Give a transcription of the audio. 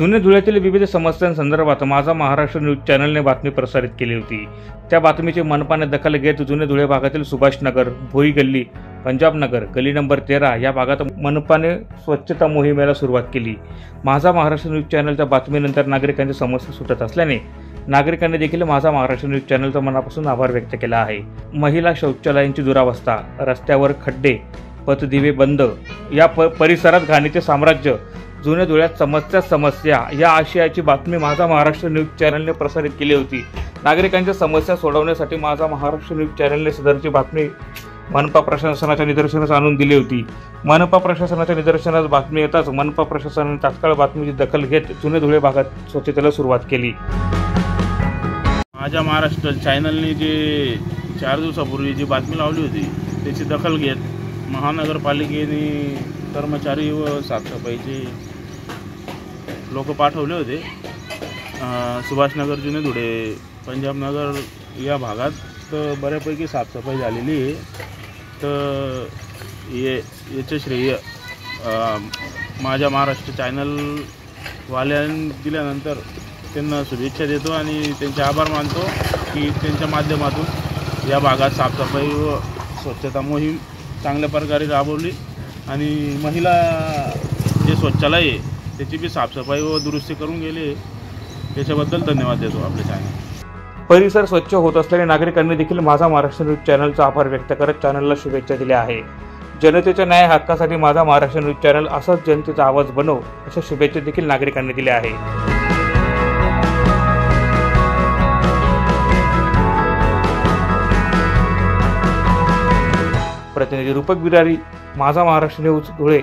जुने धुळ्यातील विविध समस्यांसंदर्भात माझा महाराष्ट्र न्यूज चॅनलने बातमी प्रसारित केली होती। त्या बातमीची मनपाने दखल घेत जुने धुळे भागातील सुभाषनगर, भोई गल्ली, पंजाब नगर, गली नंबर 13 या भागात मनपाने स्वच्छता मोहिमेला सुरुवात केली। माझा महाराष्ट्र न्यूज चॅनलच्या बातमीनंतर नागरिकांची समस्या सुटत असल्याने नागरिकांनी देखील माझा महाराष्ट्र न्यूज चॅनलचा मनापासून आभार व्यक्त केला आहे। महिला शौचालयांची दुरावस्था, रस्त्यावर खड्डे, पथदिवे बंद, या परिसरात घाणीचे साम्राज्य, जुने धुळ्यात समस्या या आशयाची बातमी माझा महाराष्ट्र न्यूज चॅनलने प्रसारित केली होती। नागरिकांच्या समस्या सोडवण्यासाठी माझा महाराष्ट्र न्यूज चॅनलने सदरची बातमी मनपा प्रशासनाच्या निदर्शनास आणून दिली होती। मनपा प्रशासनाच्या निदर्शनास बातमी येताच मनपा प्रशासनाने तात्काळ बातमीची दखल घेत जुने धुळे भागात स्वच्छतेला सुरुवात केली। माझा महाराष्ट्र चॅनलने जे 4 दिवसापूर्वी जी बातमी लावली होती त्याची दखल घेत महानगरपालिकेने कर्मचारी व साफसफाईचे लोक पाठवले होते। सुभाषनगर, जुने धुळे, पंजाब नगर या भागात तर बऱ्यापैकी साफसफाई झालेली आहे। तर याचे श्रेय माझ्या महाराष्ट्र चॅनलवाल्यांनी दिल्यानंतर त्यांना शुभेच्छा देतो आणि त्यांचे आभार मानतो की त्यांच्या माध्यमातून या भागात साफसफाई व स्वच्छता मोहीम चांगल्या प्रकारे राबवली आणि महिला जे शौचालय आहे त्याची बी साफसफाई व दुरुस्ती करून गेले, त्याच्याबद्दल धन्यवाद देतो आपल्या चॅनल। परिसर स्वच्छ होत असल्याने नागरिकांनी देखील माझा महाराष्ट्र न्यूज चॅनलचा आभार व्यक्त करत चॅनलला शुभेच्छा दिल्या आहे। जनतेच्या न्याय हक्कासाठी माझा महाराष्ट्र न्यूज चॅनल असाच जनतेचा आवाज बनव अशा शुभेच्छा देखील नागरिकांनी दिल्या आहे। प्रतिनिधी रूपक बिरारी, माझा महाराष्ट्र न्यूज धुळे।